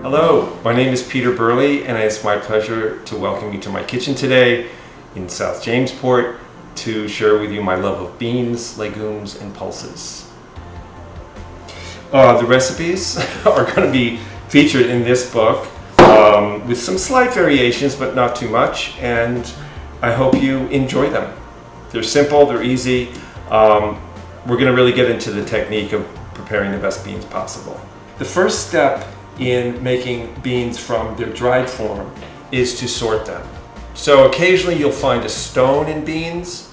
Hello, my name is Peter Berley, and it's my pleasure to welcome you to my kitchen today in South Jamesport to share with you my love of beans, legumes, and pulses. The recipes are going to be featured in this book with some slight variations, but not too much, and I hope you enjoy them. They're simple, they're easy. We're going to really get into the technique of preparing the best beans possible. The first step in making beans from their dried form is to sort them. So occasionally you'll find a stone in beans,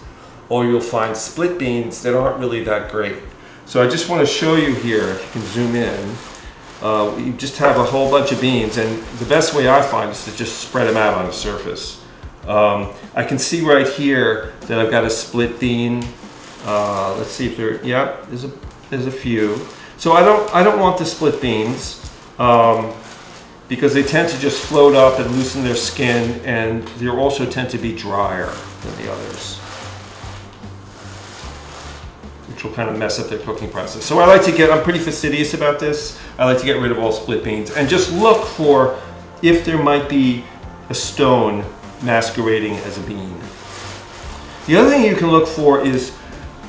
or you'll find split beans that aren't really that great. So I just want to show you here, if you can zoom in, you just have a whole bunch of beans, and the best way I find is to just spread them out on the surface. I can see right here that I've got a split bean. Let's see if there, yeah, there's a few. So I don't want the split beans. Because they tend to just float up and loosen their skin, and they also tend to be drier than the others, which will kind of mess up their cooking process. So I'm pretty fastidious about this. I like to get rid of all split beans and just look for if there might be a stone masquerading as a bean. The other thing you can look for is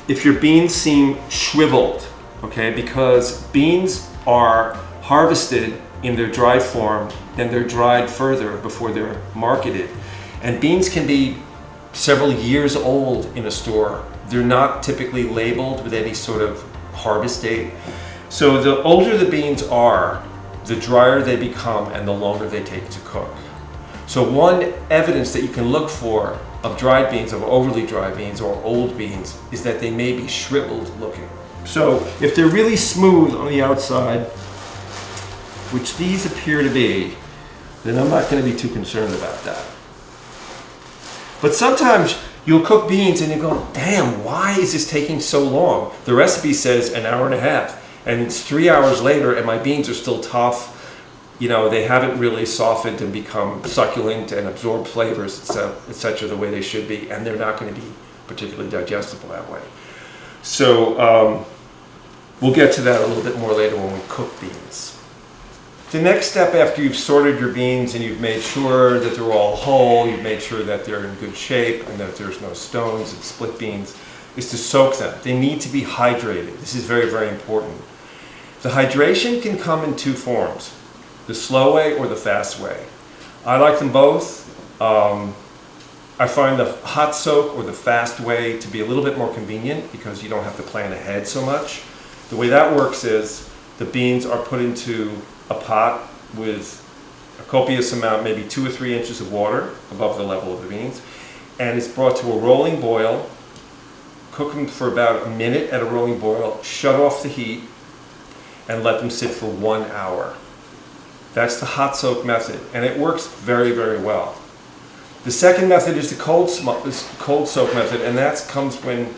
if your beans seem shriveled, okay? Because beans are harvested in their dry form, then they're dried further before they're marketed. And beans can be several years old in a store. They're not typically labeled with any sort of harvest date. So the older the beans are, the drier they become and the longer they take to cook. So one evidence that you can look for of dried beans, of overly dry beans or old beans, is that they may be shriveled looking. So if they're really smooth on the outside, which these appear to be, then I'm not going to be too concerned about that. But sometimes you'll cook beans and you go, damn, why is this taking so long? The recipe says an hour and a half, and it's 3 hours later and my beans are still tough. You know, they haven't really softened and become succulent and absorb flavors, etc. the way they should be, and they're not going to be particularly digestible that way. So we'll get to that a little bit more later when we cook beans. The next step after you've sorted your beans and you've made sure that they're all whole, you've made sure that they're in good shape and that there's no stones and split beans, is to soak them. They need to be hydrated. This is very, very important. The hydration can come in two forms, the slow way or the fast way. I like them both. I find the hot soak or the fast way to be a little bit more convenient because you don't have to plan ahead so much. The way that works is the beans are put into a pot with a copious amount, maybe 2 or 3 inches of water above the level of the beans, and it's brought to a rolling boil. Cook them for about a minute at a rolling boil, shut off the heat, and let them sit for 1 hour. That's the hot soak method, and it works very, very well. The second method is the cold soak method, and that comes when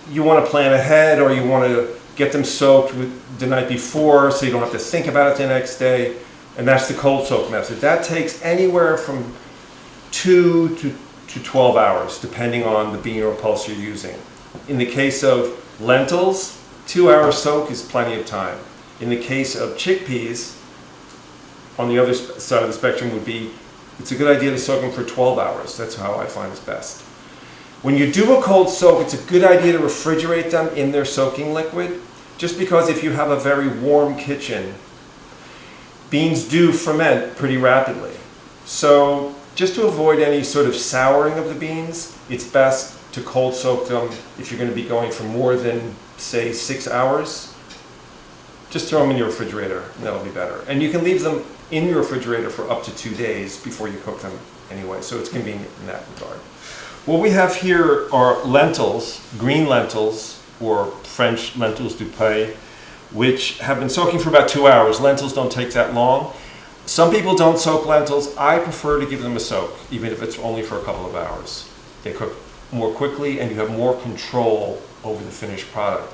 you want to plan ahead or you want to get them soaked the night before so you don't have to think about it the next day, and that's the cold soak method. That takes anywhere from 2 to 12 hours depending on the bean or pulse you're using. In the case of lentils, 2-hour soak is plenty of time. In the case of chickpeas, on the other side of the spectrum would be, it's a good idea to soak them for 12 hours. That's how I find is best. When you do a cold soak, it's a good idea to refrigerate them in their soaking liquid, just because if you have a very warm kitchen, beans do ferment pretty rapidly. So just to avoid any sort of souring of the beans, it's best to cold soak them if you're going to be going for more than, say, 6 hours. Just throw them in your refrigerator, and that'll be better. And you can leave them in your refrigerator for up to 2 days before you cook them anyway, so it's convenient in that regard. What we have here are lentils, green lentils, or French lentils du pays, which have been soaking for about 2 hours. Lentils don't take that long. Some people don't soak lentils. I prefer to give them a soak, even if it's only for a couple of hours. They cook more quickly and you have more control over the finished product,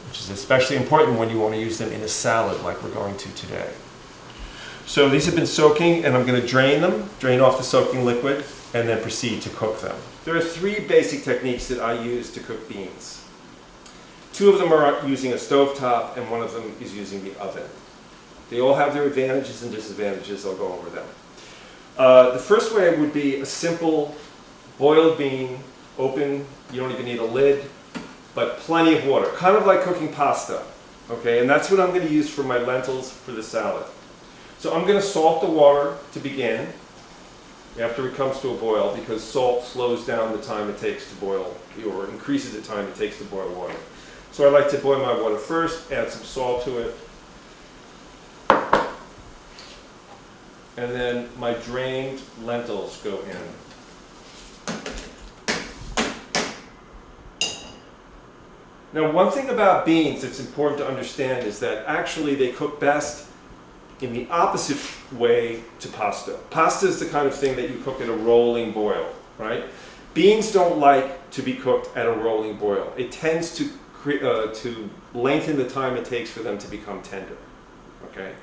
which is especially important when you want to use them in a salad like we're going to today. So these have been soaking, and I'm going to drain them, drain off the soaking liquid, and then proceed to cook them. There are 3 basic techniques that I use to cook beans. 2 of them are using a stovetop, and 1 of them is using the oven. They all have their advantages and disadvantages. I'll go over them. The first way would be a simple boiled bean, open, you don't even need a lid, but plenty of water, kind of like cooking pasta. Okay, and that's what I'm going to use for my lentils for the salad. So I'm going to salt the water to begin after it comes to a boil, because salt slows down the time it takes to boil, or increases the time it takes to boil water. So I like to boil my water first, add some salt to it, and then my drained lentils go in. Now, one thing about beans that's important to understand is that actually they cook best in the opposite way to pasta. Pasta is the kind of thing that you cook at a rolling boil, right? Beans don't like to be cooked at a rolling boil. It tends to lengthen the time it takes for them to become tender, okay?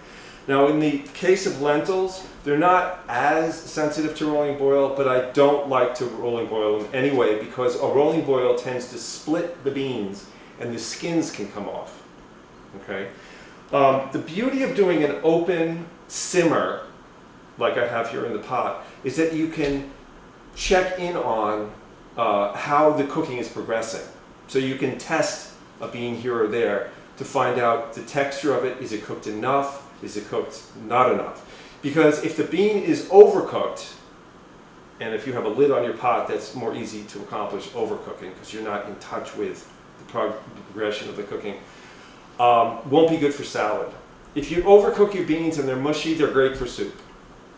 Now, in the case of lentils, they're not as sensitive to rolling boil, but I don't like to rolling boil them anyway, because a rolling boil tends to split the beans and the skins can come off, okay? The beauty of doing an open simmer, like I have here in the pot, is that you can check in on how the cooking is progressing. So you can test a bean here or there to find out the texture of it. Is it cooked enough? Is it cooked not enough? Because if the bean is overcooked, and if you have a lid on your pot, that's more easy to accomplish overcooking because you're not in touch with the progression of the cooking. Won't be good for salad. If you overcook your beans and they're mushy, they're great for soup,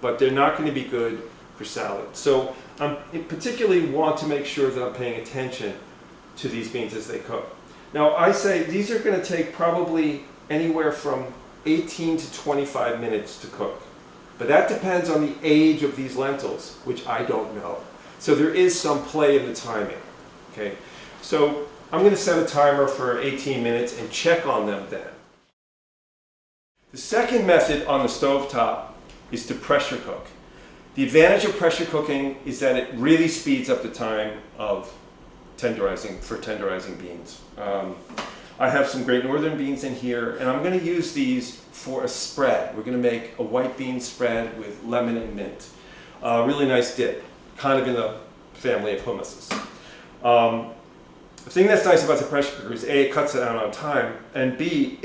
but they're not going to be good for salad. So I particularly want to make sure that I'm paying attention to these beans as they cook. Now, I say these are going to take probably anywhere from 18 to 25 minutes to cook, but that depends on the age of these lentils, which I don't know. So there is some play in the timing. Okay, so I'm going to set a timer for 18 minutes and check on them then. The second method on the stovetop is to pressure cook. The advantage of pressure cooking is that it really speeds up the time of tenderizing beans. I have some Great Northern beans in here, and I'm going to use these for a spread. We're going to make a white bean spread with lemon and mint. Really nice dip, kind of in the family of hummuses. The thing that's nice about the pressure cooker is A, it cuts it out on time, and B,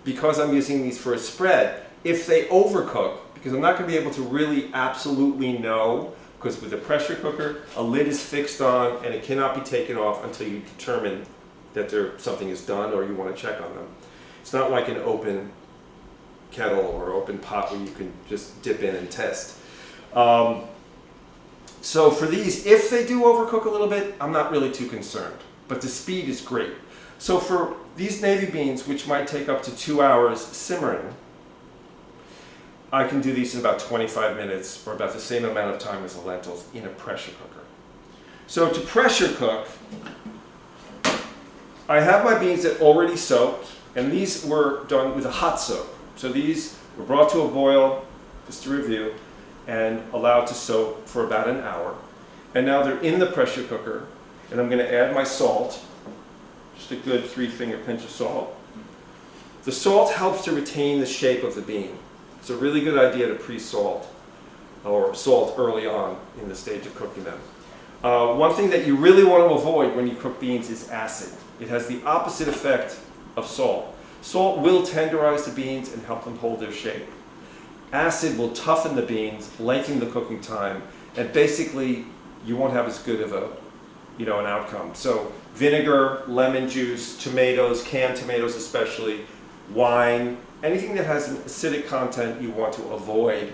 because I'm using these for a spread, if they overcook, because I'm not going to be able to really absolutely know, because with the pressure cooker, a lid is fixed on and it cannot be taken off until you determine that something is done or you want to check on them. It's not like an open kettle or open pot where you can just dip in and test. So for these, if they do overcook a little bit, I'm not really too concerned, but the speed is great. So for these navy beans, which might take up to 2 hours simmering, I can do these in about 25 minutes, or about the same amount of time as the lentils, in a pressure cooker. So to pressure cook, I have my beans that already soaked, and these were done with a hot soak. So these were brought to a boil, just to review, and allowed to soak for about an hour. And now they're in the pressure cooker, and I'm going to add my salt, just a good 3-finger pinch of salt. The salt helps to retain the shape of the bean. It's a really good idea to pre-salt or salt early on in the stage of cooking them. One thing that you really want to avoid when you cook beans is acid. It has the opposite effect of salt. Salt will tenderize the beans and help them hold their shape. Acid will toughen the beans, lengthen the cooking time, and basically you won't have as good of an outcome. So vinegar, lemon juice, tomatoes, canned tomatoes especially, wine, anything that has an acidic content you want to avoid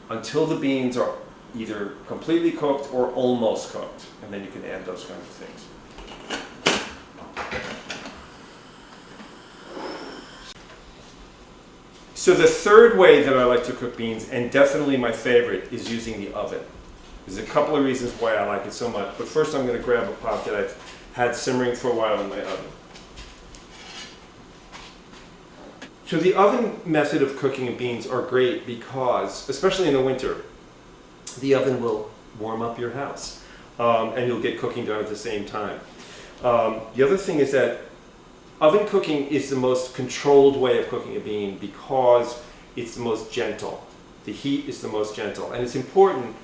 until the beans are either completely cooked or almost cooked, and then you can add those kinds of things. So the third way that I like to cook beans, and definitely my favorite, is using the oven. There's a couple of reasons why I like it so much, but first I'm going to grab a pot that I've had simmering for a while in my oven. So the oven method of cooking beans are great because, especially in the winter, the oven will warm up your house and you'll get cooking done at the same time. The other thing is that oven cooking is the most controlled way of cooking a bean because it's the most gentle. The heat is the most gentle. And it's important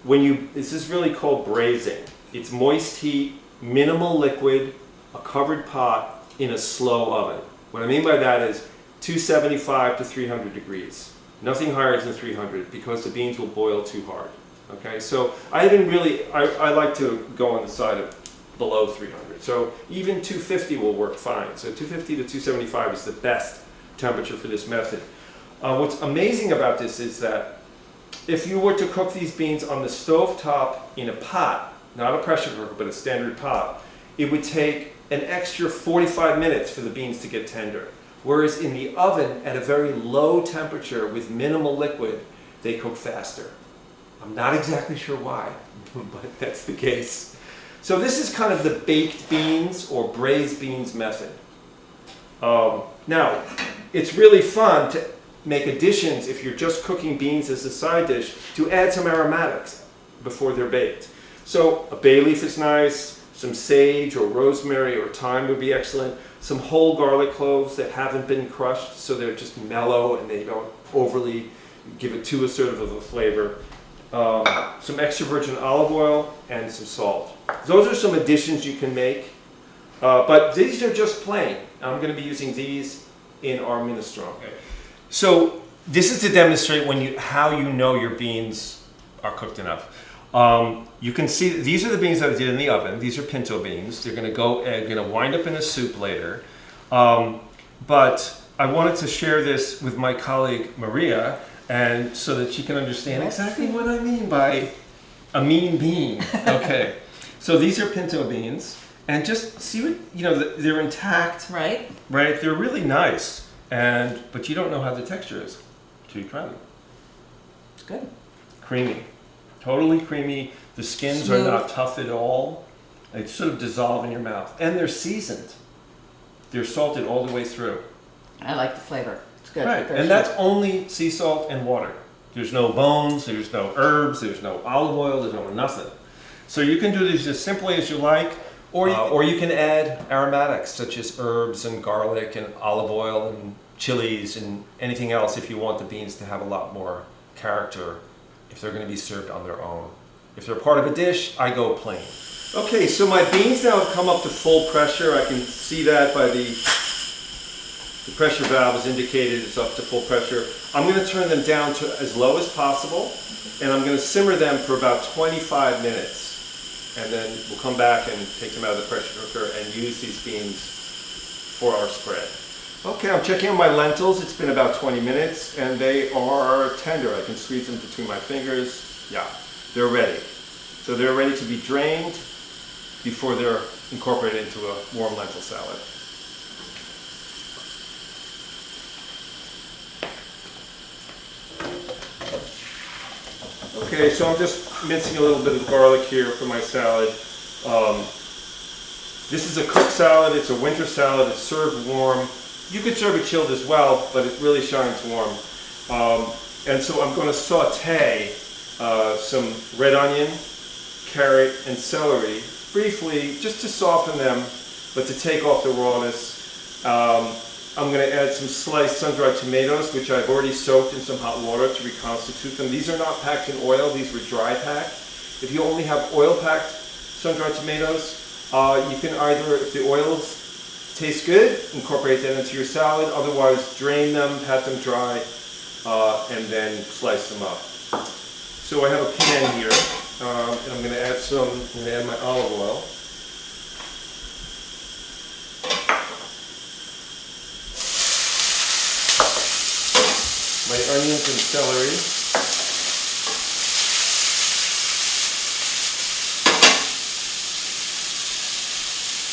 when you, this is really called braising. It's moist heat, minimal liquid, a covered pot in a slow oven. What I mean by that is 275 to 300 degrees. Nothing higher than 300 because the beans will boil too hard. Okay, so I like to go on the side of below 300. So even 250 will work fine. So 250 to 275 is the best temperature for this method. What's amazing about this is that if you were to cook these beans on the stove top in a pot, not a pressure cooker, but a standard pot, it would take an extra 45 minutes for the beans to get tender. Whereas in the oven, at a very low temperature with minimal liquid, they cook faster. I'm not exactly sure why, but that's the case. So this is kind of the baked beans or braised beans method. Now, it's really fun to make additions if you're just cooking beans as a side dish to add some aromatics before they're baked. So a bay leaf is nice, some sage or rosemary or thyme would be excellent, some whole garlic cloves that haven't been crushed so they're just mellow and they don't overly give it too assertive of a flavor. Some extra virgin olive oil and some salt. Those are some additions you can make, but these are just plain. I'm going to be using these in our minestrone. Okay. So this is to demonstrate how you know your beans are cooked enough. You can see these are the beans that I did in the oven. These are pinto beans. They're going to wind up in a soup later. But I wanted to share this with my colleague Maria, and so that she can understand exactly what I mean by a mean bean. Okay, so these are pinto beans, and just see what they're intact. Right. Right. They're really nice, but you don't know how the texture is till you try them. It's good. Creamy, totally creamy. The skins Smooth. are not tough at all. They sort of dissolve in your mouth, and they're seasoned. They're salted all the way through. I like the flavor. It's good. Right, Very and sweet. that's only sea salt and water. There's no bones, there's no herbs, there's no olive oil, there's no nothing. So you can do these as simply as you like, or you can add aromatics such as herbs and garlic and olive oil and chilies and anything else if you want the beans to have a lot more character if they're going to be served on their own. If they're part of a dish, I go plain. Okay, so my beans now have come up to full pressure. I can see that by the pressure valve is indicated it's up to full pressure. I'm going to turn them down to as low as possible, and I'm going to simmer them for about 25 minutes. And then we'll come back and take them out of the pressure cooker and use these beans for our spread. Okay, I'm checking on my lentils. It's been about 20 minutes, and they are tender. I can squeeze them between my fingers. Yeah, they're ready. So they're ready to be drained before they're incorporated into a warm lentil salad. Okay, so I'm just mincing a little bit of garlic here for my salad. This is a cooked salad. It's a winter salad. It's served warm. You could serve it chilled as well, but it really shines warm. And so I'm going to saute some red onion, carrot, and celery briefly, just to soften them, but to take off the rawness. I'm going to add some sliced sun-dried tomatoes, which I've already soaked in some hot water to reconstitute them. These are not packed in oil, these were dry packed. If you only have oil-packed sun-dried tomatoes, you can either, if the oils taste good, incorporate that into your salad. Otherwise, drain them, pat them dry, and then slice them up. So I have a pan here, and I'm going to add my olive oil. My onions and celery.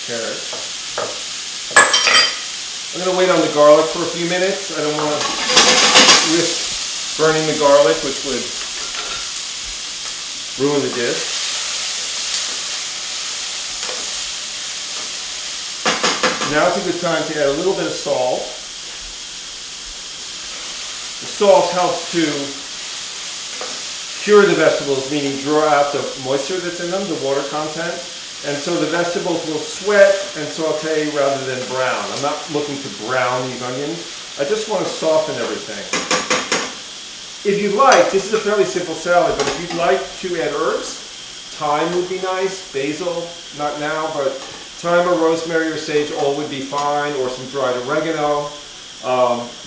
Carrots. I'm going to wait on the garlic for a few minutes. I don't want to risk burning the garlic, which would ruin the dish. Now's a good time to add a little bit of salt. The salt helps to cure the vegetables, meaning draw out the moisture that's in them, the water content. And so the vegetables will sweat and saute rather than brown. I'm not looking to brown these onions. I just want to soften everything. If you'd like, this is a fairly simple salad, but if you'd like to add herbs, thyme would be nice, basil, not now, but thyme or rosemary or sage, all would be fine, or some dried oregano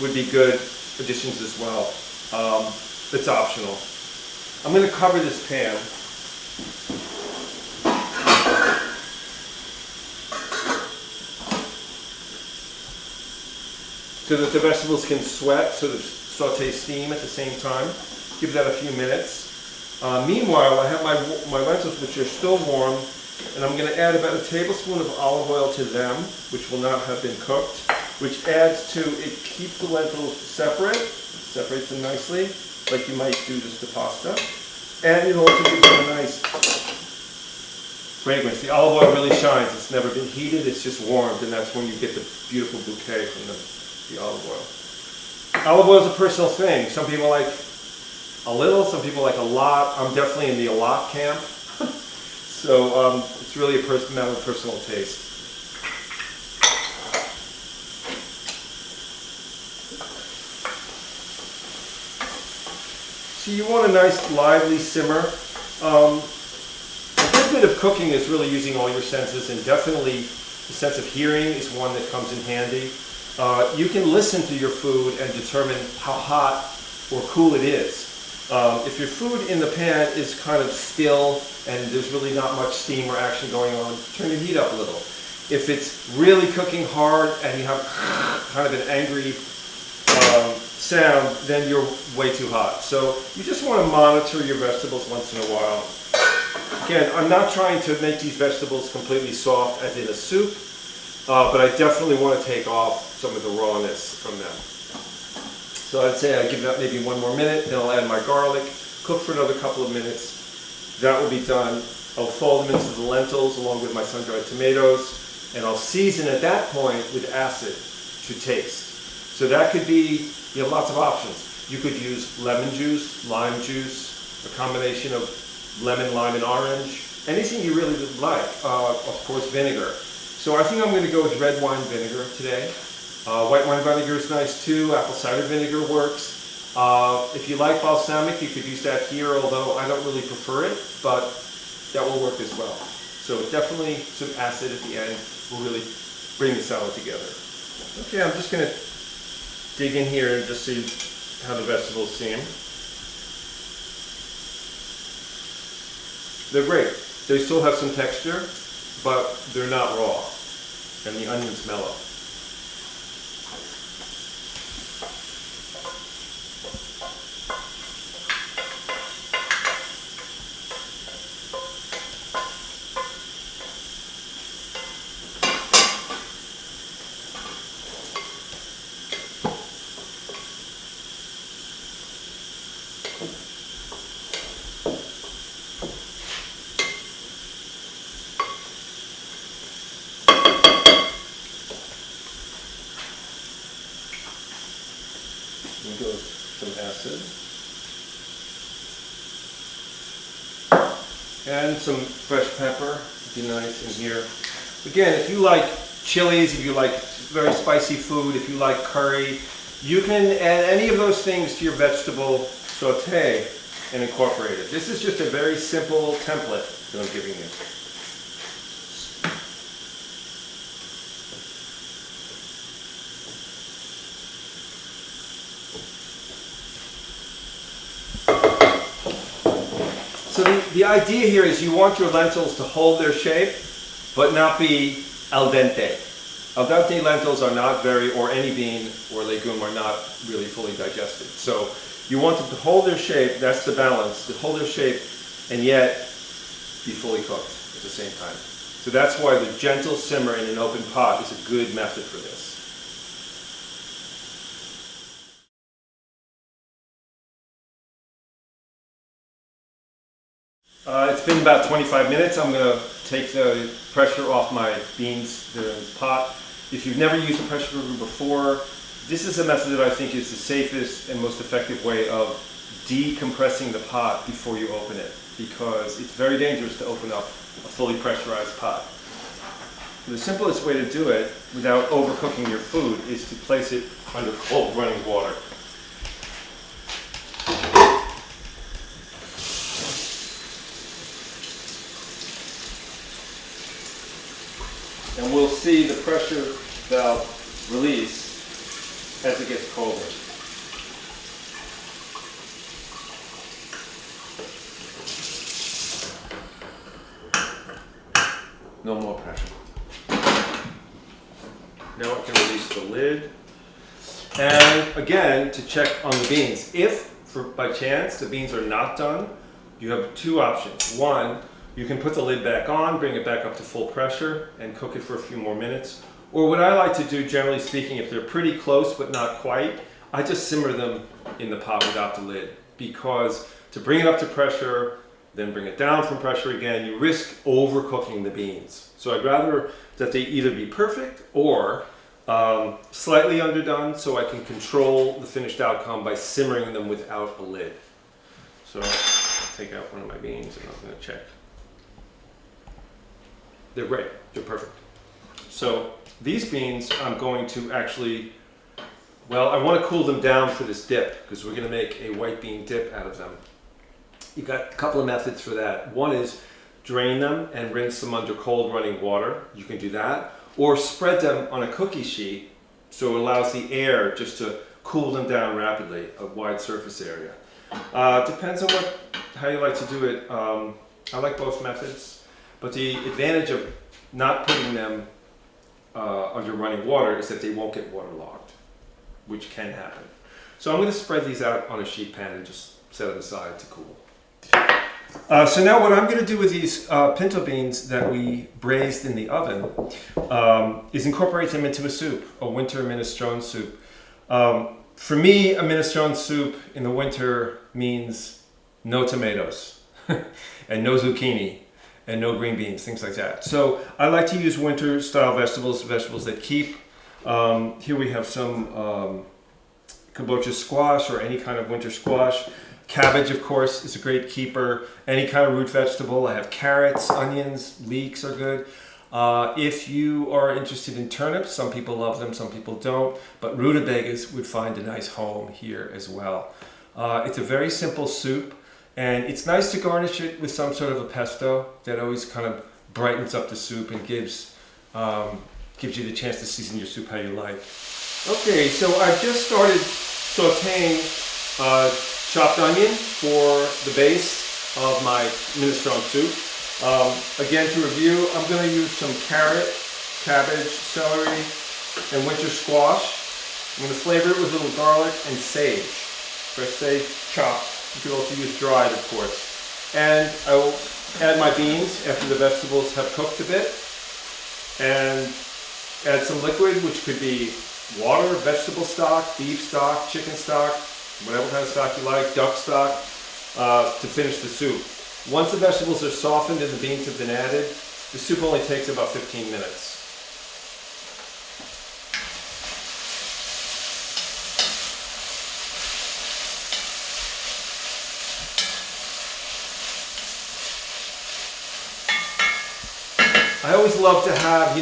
would be good additions as well. It's optional. I'm going to cover this pan. So that the vegetables can sweat, so that saute steam at the same time. Give that a few minutes. Meanwhile, I have my lentils, which are still warm, and I'm going to add about a tablespoon of olive oil to them, which will not have been cooked, which adds to, it keeps the lentils separate, separates them nicely, like you might do just the pasta, and it also gives them a nice fragrance. The olive oil really shines. It's never been heated, it's just warmed, and that's when you get the beautiful bouquet from the olive oil. Olive oil is a personal thing. Some people like a little, some people like a lot. I'm definitely in the a lot camp. So it's really a matter of personal taste. So you want a nice lively simmer. A good bit of cooking is really using all your senses, and definitely the sense of hearing is one that comes in handy. You can listen to your food and determine how hot or cool it is. If your food in the pan is kind of still and there's really not much steam or action going on, turn your heat up a little. If it's really cooking hard and you have kind of an angry sound, then you're way too hot. So you just want to monitor your vegetables once in a while. Again, I'm not trying to make these vegetables completely soft as in a soup, but I definitely want to take off some of the rawness from them. So I'd say I give that maybe one more minute, then I'll add my garlic, cook for another couple of minutes. That will be done. I'll fold them into the lentils along with my sun-dried tomatoes, and I'll season at that point with acid to taste. So that could be, you have lots of options. You could use lemon juice, lime juice, a combination of lemon, lime, and orange, anything you really would like. Of course, vinegar. So I think I'm going to go with red wine vinegar today. White wine vinegar is nice too. Apple cider vinegar works. If you like balsamic, you could use that here, although I don't really prefer it, but that will work as well. So definitely some acid at the end will really bring the salad together. Okay, I'm just going to dig in here and just see how the vegetables seem. They're great. They still have some texture, but they're not raw. And the onion's mellow. Go some acid and some fresh pepper would be nice in here. Again, if you like chilies, if you like very spicy food, if you like curry, you can add any of those things to your vegetable saute and incorporate it. This is just a very simple template that I'm giving you. So the idea here is you want your lentils to hold their shape, but not be al dente. Al dente lentils are not very, or any bean or legume are not really fully digested. So you want them to hold their shape, that's the balance, to hold their shape and yet be fully cooked at the same time. So that's why the gentle simmer in an open pot is a good method for this. It's been about 25 minutes. I'm going to take the pressure off my beans that are in the pot. If you've never used a pressure cooker before, this is a method that I think is the safest and most effective way of decompressing the pot before you open it, because it's very dangerous to open up a fully pressurized pot. The simplest way to do it without overcooking your food is to place it under cold running water. And we'll see the pressure valve release as it gets colder. No more pressure. Now I can release the lid. And again, to check on the beans. If, by chance, the beans are not done, you have two options. One, you can put the lid back on, bring it back up to full pressure, and cook it for a few more minutes. Or what I like to do, generally speaking, if they're pretty close but not quite, I just simmer them in the pot without the lid. Because to bring it up to pressure, then bring it down from pressure again, you risk overcooking the beans. So I'd rather that they either be perfect or slightly underdone, so I can control the finished outcome by simmering them without a lid. So I'll take out one of my beans and I'm going to check. They're great. They're perfect. So these beans I'm going to actually, well, I want to cool them down for this dip because we're going to make a white bean dip out of them. You've got a couple of methods for that. One is drain them and rinse them under cold running water. You can do that. Or spread them on a cookie sheet so it allows the air just to cool them down rapidly, a wide surface area. Depends on how you like to do it. I like both methods, but the advantage of not putting them under running water is that they won't get waterlogged, which can happen. So I'm going to spread these out on a sheet pan and just set it aside to cool. So now what I'm going to do with these pinto beans that we braised in the oven is incorporate them into a soup, a winter minestrone soup. For me, a minestrone soup in the winter means no tomatoes and no zucchini and no green beans, things like that. So I like to use winter style vegetables that keep. Here we have some kabocha squash or any kind of winter squash. Cabbage, of course, is a great keeper. Any kind of root vegetable. I have carrots, onions, leeks are good. If you are interested in turnips, some people love them, some people don't, but rutabagas would find a nice home here as well. It's a very simple soup, and it's nice to garnish it with some sort of a pesto that always kind of brightens up the soup and gives you the chance to season your soup how you like. Okay, so I've just started sauteing chopped onion for the base of my minestrone soup. Again, to review, I'm going to use some carrot, cabbage, celery, and winter squash. I'm going to flavor it with a little garlic and sage. Fresh sage chopped. You could also use dried, of course. And I will add my beans after the vegetables have cooked a bit. And add some liquid, which could be water, vegetable stock, beef stock, chicken stock, whatever kind of stock you like, duck stock, to finish the soup. Once the vegetables are softened and the beans have been added, the soup only takes about 15 minutes. I always love to have,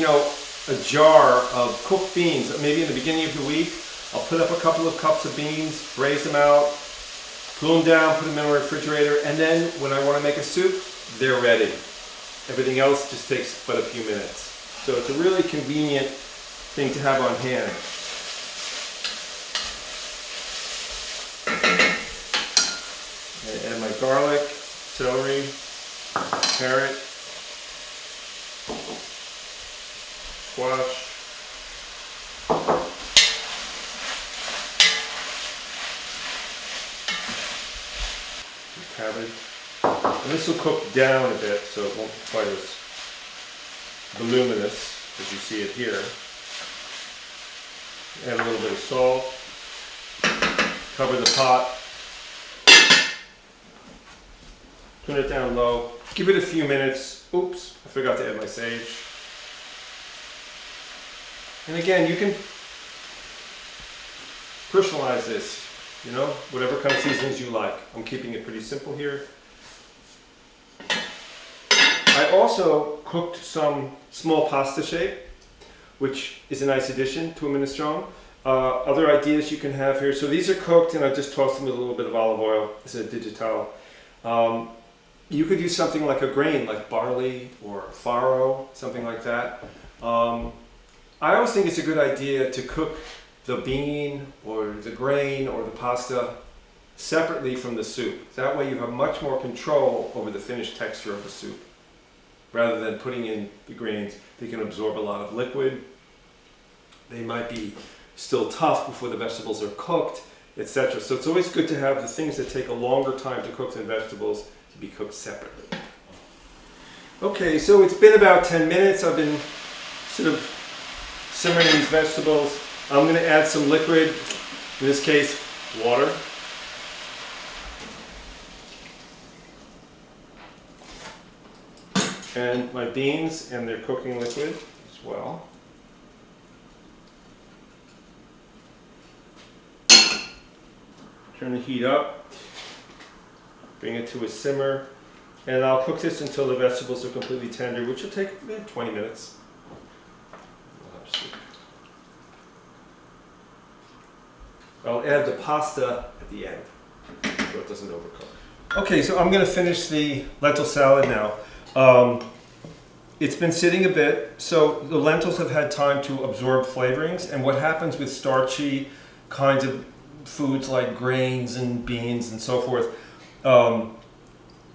a jar of cooked beans, maybe in the beginning of the week. I'll put up a couple of cups of beans, braise them out, cool them down, put them in the refrigerator, and then when I want to make a soup, they're ready. Everything else just takes but a few minutes. So it's a really convenient thing to have on hand. I add my garlic, celery, carrot, squash, cabbage. And this will cook down a bit so it won't be quite as voluminous as you see it here. Add a little bit of salt. Cover the pot. Turn it down low. Give it a few minutes. Oops, I forgot to add my sage. And again, you can personalize this. Whatever kind of seasonings you like. I'm keeping it pretty simple here. I also cooked some small pasta shape, which is a nice addition to a minestrone. Other ideas you can have here. So these are cooked and I just tossed them with a little bit of olive oil. This is a digitale. You could use something like a grain, like barley or farro, something like that. I always think it's a good idea to cook the bean or the grain or the pasta separately from the soup. That way you have much more control over the finished texture of the soup. Rather than putting in the grains, they can absorb a lot of liquid. They might be still tough before the vegetables are cooked, etc. So it's always good to have the things that take a longer time to cook than vegetables to be cooked separately. Okay, so it's been about 10 minutes. I've been sort of simmering these vegetables. I'm going to add some liquid, in this case, water. And my beans and their cooking liquid as well. Turn the heat up, bring it to a simmer, and I'll cook this until the vegetables are completely tender, which will take maybe 20 minutes. I'll add the pasta at the end, so it doesn't overcook. Okay, so I'm going to finish the lentil salad now. It's been sitting a bit, so the lentils have had time to absorb flavorings, and what happens with starchy kinds of foods like grains and beans and so forth,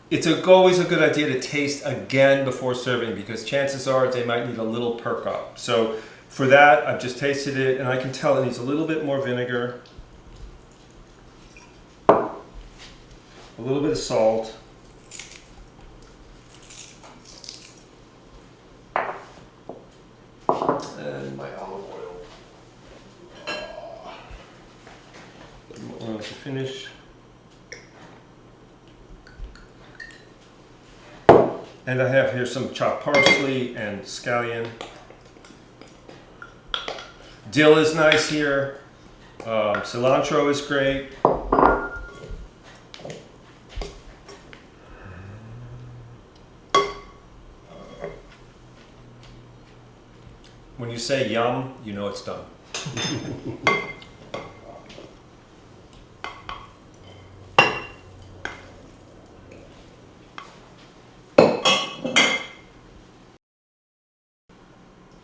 it's always a good idea to taste again before serving, because chances are they might need a little perk up. So for that, I've just tasted it, and I can tell it needs a little bit more vinegar, a little bit of salt, and my olive oil. Oil to finish. And I have here some chopped parsley and scallion. Dill is nice here. Cilantro is great. When you say yum, you know it's done.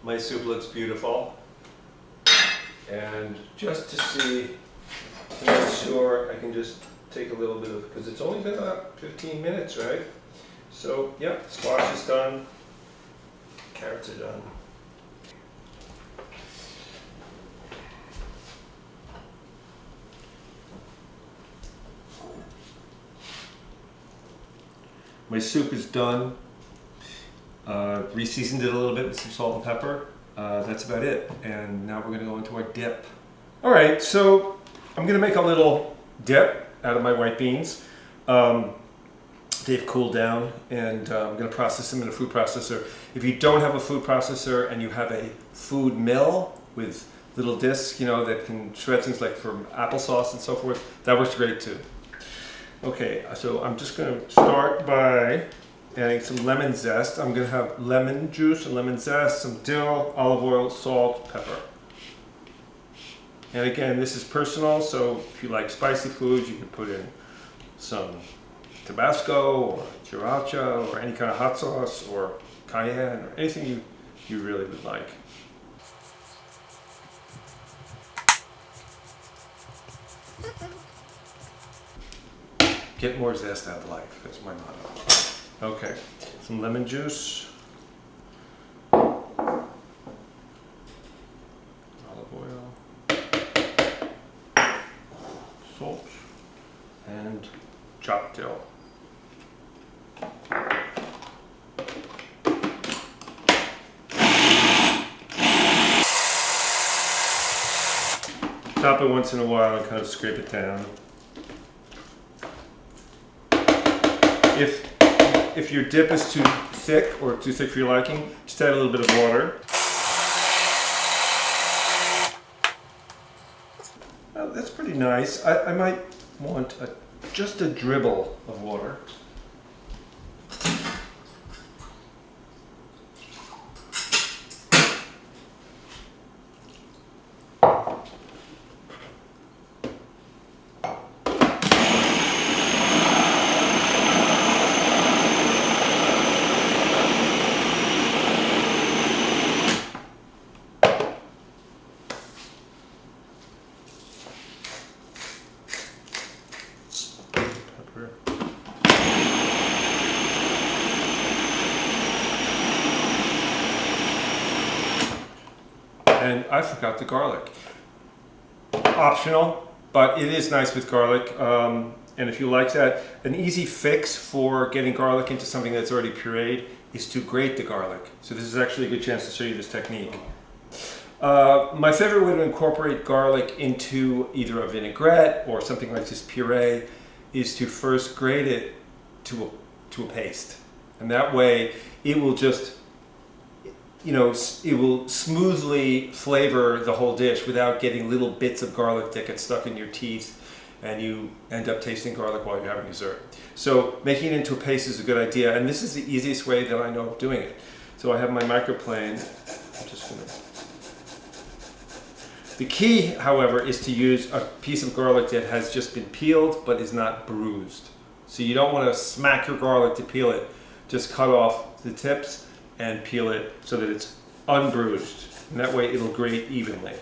My soup looks beautiful. And just to see, to make sure, I can just take a little bit of, because it's only been about 15 minutes, right? So, yeah, squash is done. Carrots are done. My soup is done. Reseasoned it a little bit with some salt and pepper. That's about it. And now we're going to go into our dip. All right, so I'm going to make a little dip out of my white beans. They've cooled down, and I'm going to process them in a food processor. If you don't have a food processor and you have a food mill with little discs, that can shred things like for applesauce and so forth, that works great too. Okay, so I'm just going to start by adding some lemon zest. I'm going to have lemon juice and lemon zest, some dill, olive oil, salt, pepper. And again, this is personal, so if you like spicy foods, you can put in some Tabasco or sriracha or any kind of hot sauce or cayenne or anything you really would like. Get more zest out of life, that's my motto. Okay, some lemon juice, olive oil, salt, and chopped dill. Top it once in a while and kind of scrape it down. If your dip is too thick or too thick for your liking, just add a little bit of water. Well, that's pretty nice. I might want just a dribble of water. I forgot the garlic. Optional, but it is nice with garlic. And if you like that, an easy fix for getting garlic into something that's already pureed is to grate the garlic. So this is actually a good chance to show you this technique. My favorite way to incorporate garlic into either a vinaigrette or something like this puree is to first grate it to a paste. And that way it will just, it will smoothly flavor the whole dish without getting little bits of garlic that get stuck in your teeth and you end up tasting garlic while you're having dessert. So making it into a paste is a good idea, and this is the easiest way that I know of doing it. So I have my microplane. I'm just gonna... The key, however, is to use a piece of garlic that has just been peeled but is not bruised. So you don't want to smack your garlic to peel it. Just cut off the tips and peel it so that it's unbruised. And that way it'll grate evenly.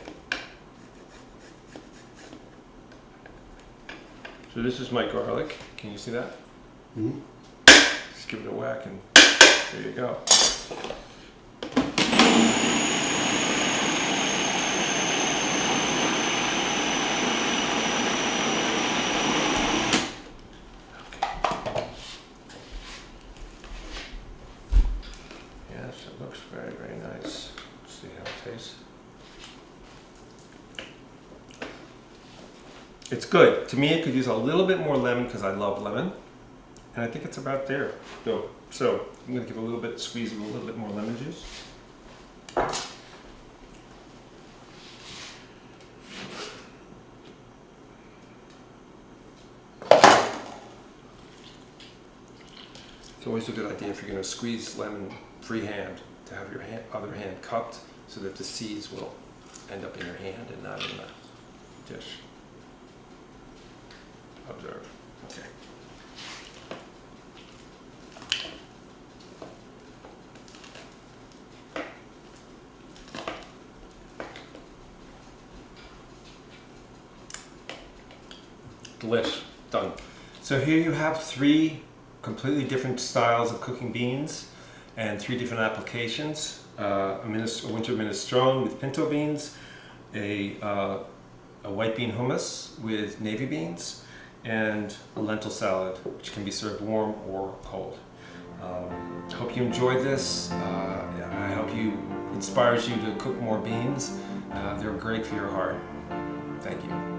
So this is my garlic. Can you see that? Mm-hmm. Just give it a whack and there you go. Yes, it looks very, very nice. Let's see how it tastes. It's good. To me, it could use a little bit more lemon because I love lemon. And I think it's about there. So I'm going to give a little bit, squeeze a little bit more lemon juice. It's always a good idea if you're going to squeeze lemon freehand to have your other hand cupped so that the seeds will end up in your hand and not in the dish. Observe. Okay. Delish. Done. So here you have 3 completely different styles of cooking beans and 3 different applications. A winter minestrone with pinto beans, a white bean hummus with navy beans, and a lentil salad, which can be served warm or cold. Hope you enjoyed this. I hope you inspires you to cook more beans. They're great for your heart. Thank you.